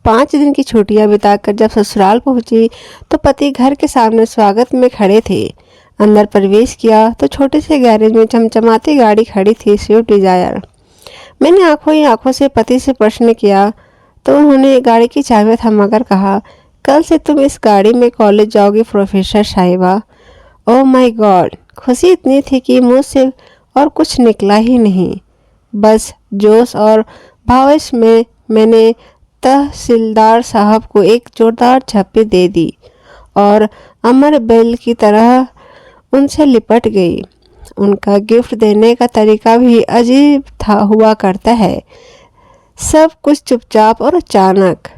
5 दिन की छुट्टियां बिताकर जब ससुराल पहुंची तो पति घर के सामने स्वागत में खड़े थे। अंदर प्रवेश किया तो छोटे से गैरेज में चमचमाती गाड़ी खड़ी थी, स्विफ्ट डिजायर। मैंने आंखों ही आंखों से पति से प्रश्न किया तो उन्होंने गाड़ी की चाबियां थमाकर कहा, कल से तुम इस गाड़ी में कॉलेज जाओगी प्रोफेसर साहिबा। Oh my God! खुशी इतनी थी कि मुंह से और कुछ निकला ही नहीं। बस जोश और भावश में मैंने तहसीलदार साहब को एक जोरदार झप्पी दे दी और अमर बेल की तरह उनसे लिपट गई। उनका गिफ्ट देने का तरीका भी अजीब था हुआ करता है। सब कुछ चुपचाप और अचानक।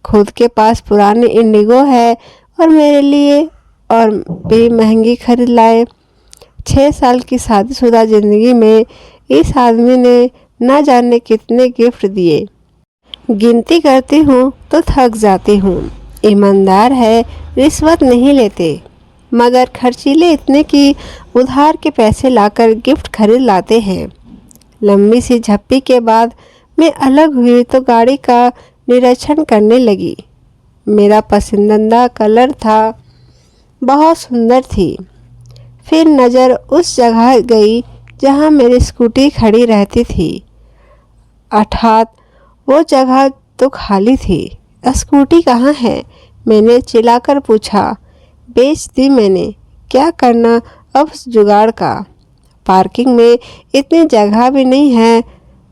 खुद के पास पुरानी इंडिगो है और मेरे लिए और भी महंगी खरीद लाए। 6 साल की शादीशुदा जिंदगी में इस आदमी ने न जाने कितने गिफ्ट दिए। गिनती करती हूँ तो थक जाती हूँ। ईमानदार है, रिश्वत नहीं लेते, मगर खर्चीले इतने कि उधार के पैसे लाकर गिफ्ट खरीद लाते हैं। लंबी सी झप्पी के बाद मैं अलग हुई तो गाड़ी का निरीक्षण करने लगी। मेरा पसंदीदा कलर था, बहुत सुंदर थी। फिर नज़र उस जगह गई जहाँ मेरी स्कूटी खड़ी रहती थी, अर्थात वो जगह तो खाली थी। स्कूटी कहाँ है? मैंने चिल्लाकर पूछा। बेच दी मैंने। क्या करना अब उस जुगाड़ का? पार्किंग में इतनी जगह भी नहीं है।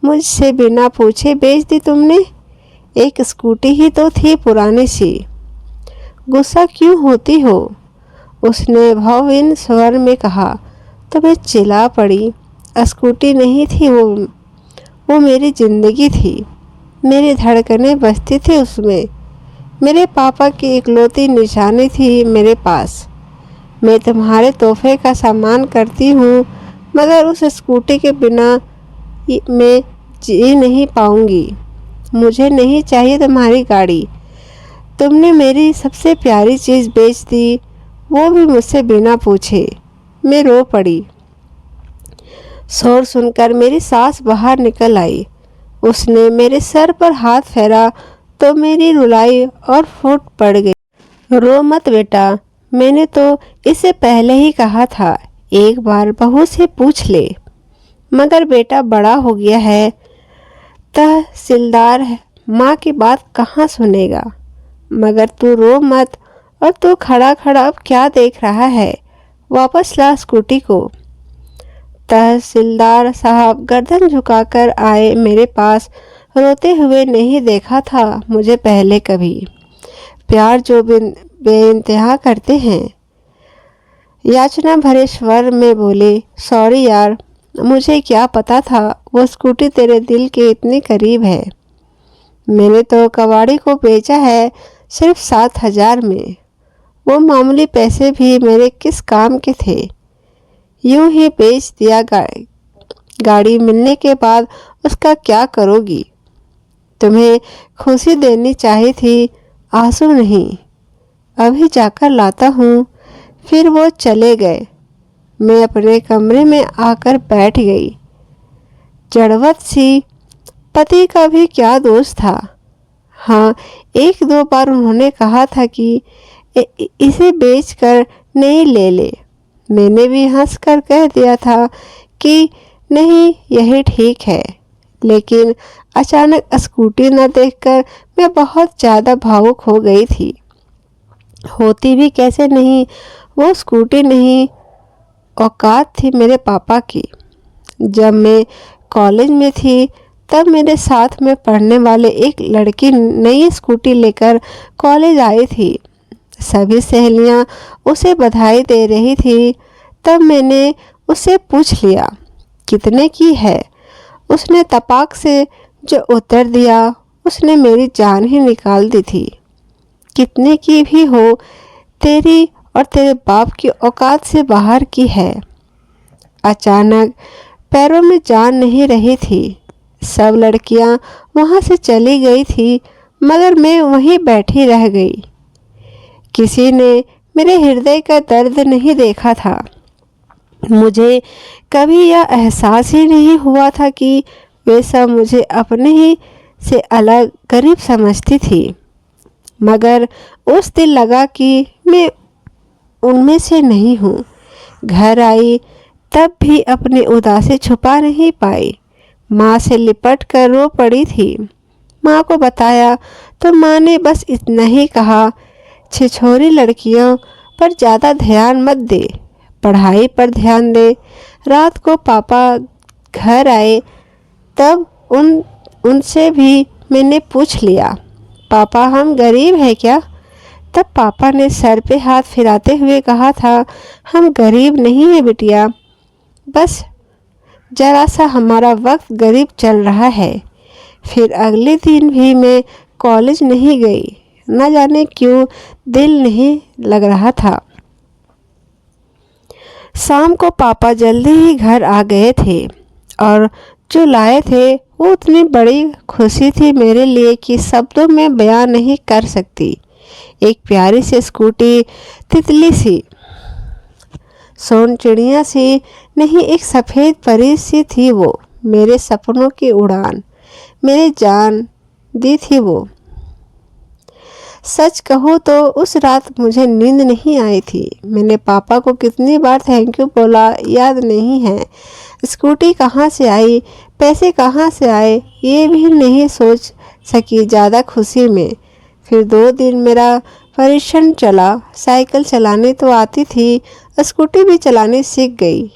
मुझसे बिना पूछे बेच दी तुमने? एक स्कूटी ही तो थी पुरानी सी। गुस्सा क्यों होती हो? उसने भावहीन स्वर में कहा तो मैं चिल्ला पड़ी। स्कूटी नहीं थी वो मेरी जिंदगी थी। मेरी धड़कनें बजती थी उसमें। मेरे पापा की इकलौती निशानी थी मेरे पास। मैं तुम्हारे तोहफे का सामान करती हूँ, मगर उस स्कूटी के बिना मैं जी नहीं पाऊँगी। मुझे नहीं चाहिए तुम्हारी गाड़ी। तुमने मेरी सबसे प्यारी चीज़ बेच दी, वो भी मुझसे बिना पूछे। मैं रो पड़ी। शोर सुनकर मेरी सास बाहर निकल आई। उसने मेरे सर पर हाथ फेरा तो मेरी रुलाई और फूट पड़ गई। रो मत बेटा, मैंने तो इससे पहले ही कहा था, एक बार बहू से पूछ ले। मगर बेटा बड़ा हो गया है, तहसीलदार है, माँ की बात कहाँ सुनेगा। मगर तू रो मत। और तू खड़ा खड़ा अब क्या देख रहा है? वापस ला स्कूटी को। तहसीलदार साहब गर्दन झुकाकर आए मेरे पास। रोते हुए नहीं देखा था मुझे पहले कभी। प्यार जो बेइंतहा करते हैं। याचना भरे स्वर में बोले, सॉरी यार, मुझे क्या पता था वो स्कूटी तेरे दिल के इतनी करीब है। मैंने तो कबाड़ी को बेचा है सिर्फ 7,000 में। वो मामूली पैसे भी मेरे किस काम के थे। यूं ही बेच दिया। गाड़ी मिलने के बाद उसका क्या करोगी? तुम्हें खुशी देनी चाहिए थी, आंसू नहीं। अभी जाकर लाता हूँ। फिर वो चले गए। मैं अपने कमरे में आकर बैठ गई, जड़वत सी। पति का भी क्या दोष था? हाँ, 1-2 बार उन्होंने कहा था कि इसे बेचकर नहीं ले ले। मैंने भी हंसकर कह दिया था कि नहीं, यही ठीक है। लेकिन अचानक स्कूटी न देखकर मैं बहुत ज़्यादा भावुक हो गई थी। होती भी कैसे नहीं, वो स्कूटी नहीं, औकात थी मेरे पापा की। जब मैं कॉलेज में थी तब मेरे साथ में पढ़ने वाले एक लड़की नई स्कूटी लेकर कॉलेज आई थी। सभी सहेलियां उसे बधाई दे रही थी। तब मैंने उससे पूछ लिया, कितने की है? उसने तपाक से जो उत्तर दिया, उसने मेरी जान ही निकाल दी थी। कितने की भी हो, तेरी और तेरे बाप की औकात से बाहर की है। अचानक पैरों में जान नहीं रही थी। सब लड़कियां वहां से चली गई थी, मगर मैं वहीं बैठी रह गई। किसी ने मेरे हृदय का दर्द नहीं देखा था। मुझे कभी यह एहसास ही नहीं हुआ था कि वे सब मुझे अपने ही से अलग गरीब समझती थी। मगर उस दिन लगा कि मैं उनमें से नहीं हूँ। घर आई तब भी अपनी उदासी छुपा नहीं पाई। माँ से लिपट कर रो पड़ी थी। माँ को बताया तो माँ ने बस इतना ही कहा, छिछोरी लड़कियों पर ज़्यादा ध्यान मत दे, पढ़ाई पर ध्यान दे। रात को पापा घर आए तब उनसे भी मैंने पूछ लिया, पापा हम गरीब हैं क्या? तब पापा ने सर पे हाथ फिराते हुए कहा था, हम गरीब नहीं हैं बिटिया, बस जरा सा हमारा वक्त गरीब चल रहा है। फिर अगले दिन भी मैं कॉलेज नहीं गई। न जाने क्यों दिल नहीं लग रहा था। शाम को पापा जल्दी ही घर आ गए थे और जो लाए थे वो उतनी बड़ी खुशी थी मेरे लिए कि शब्दों में बयान नहीं कर सकती। एक प्यारी सी स्कूटी, तितली सी, सोन चिड़िया सी नहीं, एक सफ़ेद परी सी थी वो। मेरे सपनों की उड़ान मेरी जान दी थी वो। सच कहूँ तो उस रात मुझे नींद नहीं आई थी। मैंने पापा को कितनी बार थैंक यू बोला याद नहीं है। स्कूटी कहाँ से आई, पैसे कहाँ से आए, ये भी नहीं सोच सकी ज़्यादा खुशी में। फिर 2 दिन मेरा परीक्षण चला। साइकिल चलाने तो आती थी, स्कूटी भी चलानी सीख गई।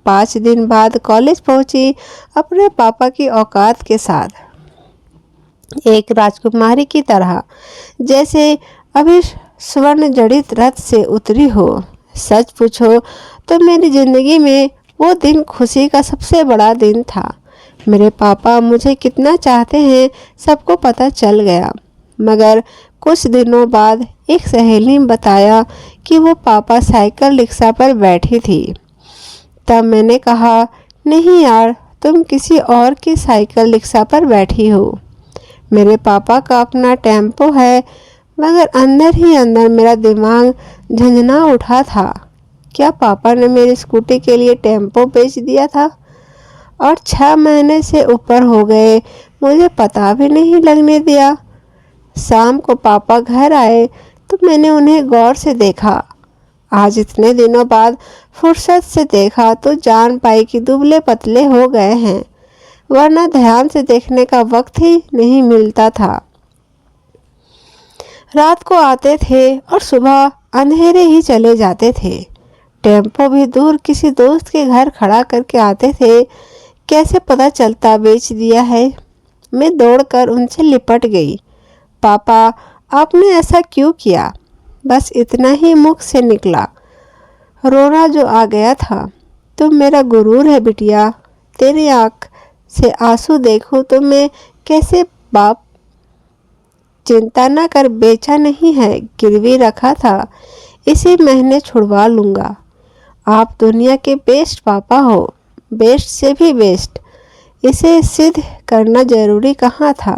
5 दिन बाद कॉलेज पहुंची अपने पापा की औकात के साथ, एक राजकुमारी की तरह, जैसे अभी स्वर्ण जड़ित रथ से उतरी हो। सच पूछो तो मेरी ज़िंदगी में वो दिन खुशी का सबसे बड़ा दिन था। मेरे पापा मुझे कितना चाहते हैं सबको पता चल गया। मगर कुछ दिनों बाद एक सहेली ने बताया कि वो पापा साइकिल रिक्शा पर बैठी थी। तब मैंने कहा, नहीं यार, तुम किसी और की साइकिल रिक्शा पर बैठी हो। मेरे पापा का अपना टेम्पो है। मगर अंदर ही अंदर मेरा दिमाग झंझना उठा था। क्या पापा ने मेरी स्कूटी के लिए टेम्पो बेच दिया था? और 6 महीने से ऊपर हो गए, मुझे पता भी नहीं लगने दिया। शाम को पापा घर आए तो मैंने उन्हें गौर से देखा। आज इतने दिनों बाद फुर्सत से देखा तो जान पाई कि दुबले पतले हो गए हैं, वरना ध्यान से देखने का वक्त ही नहीं मिलता था। रात को आते थे और सुबह अंधेरे ही चले जाते थे। टेम्पो भी दूर किसी दोस्त के घर खड़ा करके आते थे। कैसे पता चलता बेच दिया है? मैं दौड़कर उनसे लिपट गई। पापा, आपने ऐसा क्यों किया? बस इतना ही मुख से निकला। रोना जो आ गया था। तुम मेरा गुरूर है बिटिया। तेरी आँख से आंसू देखूं तो मैं कैसे बाप। चिंता न कर, बेचा नहीं है, गिरवी रखा था, इसी महीने छुड़वा लूँगा। आप दुनिया के बेस्ट पापा हो, बेस्ट से भी बेस्ट। इसे सिद्ध करना जरूरी कहाँ था?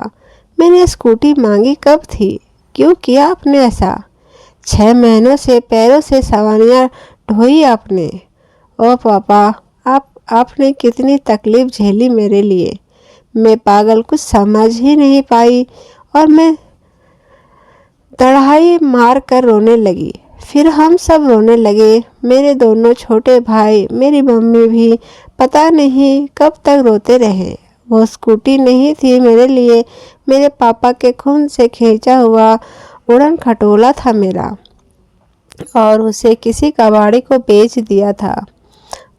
मैंने स्कूटी मांगी कब थी? क्यों किया आपने ऐसा? 6 महीनों से पैरों से सवारियाँ ढोई आपने। ओ पापा, आपने कितनी तकलीफ झेली मेरे लिए। मैं पागल, कुछ समझ ही नहीं पाई और मैं तड़हाई मार कर रोने लगी। फिर हम सब रोने लगे, मेरे दोनों छोटे भाई, मेरी मम्मी भी। पता नहीं कब तक रोते रहे। वो स्कूटी नहीं थी मेरे लिए, मेरे पापा के खून से खींचा हुआ उड़न खटोला था मेरा, और उसे किसी कबाड़ी को बेच दिया था।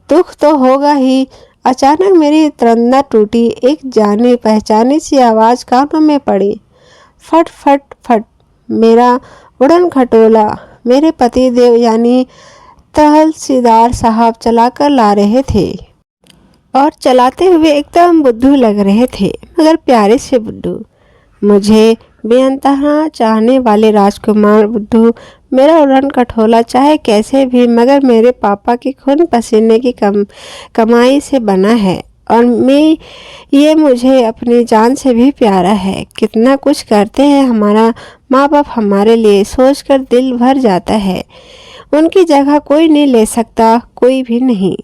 दुख तो होगा ही। अचानक मेरी तरंदा टूटी। एक जानी पहचानी सी आवाज़ कानों में पड़ी। फट फट फट। मेरा उड़न खटोला मेरे पति देव यानी तहसीलदार साहब चलाकर ला रहे थे, और चलाते हुए एकदम बुद्धू लग रहे थे, मगर प्यारे से बुद्धू। मुझे बेअंतहा चाहने वाले राजकुमार बुद्धू मेरा उड़न खटोला चाहे कैसे भी, मगर मेरे पापा की खून पसीने की कमाई से बना है, और मैं ये मुझे अपनी जान से भी प्यारा है। कितना कुछ करते हैं हमारा माँ बाप हमारे लिए, सोचकर दिल भर जाता है। उनकी जगह कोई नहीं ले सकता, कोई भी नहीं।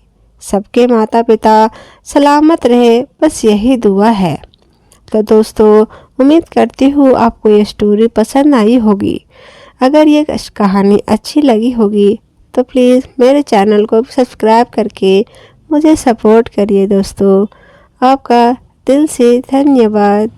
सबके माता पिता सलामत रहे, बस यही दुआ है। तो दोस्तों उम्मीद करती हूँ आपको ये स्टोरी पसंद आई होगी। अगर ये कहानी अच्छी लगी होगी तो प्लीज़ मेरे चैनल को सब्सक्राइब करके मुझे सपोर्ट करिए दोस्तों। आपका दिल से धन्यवाद।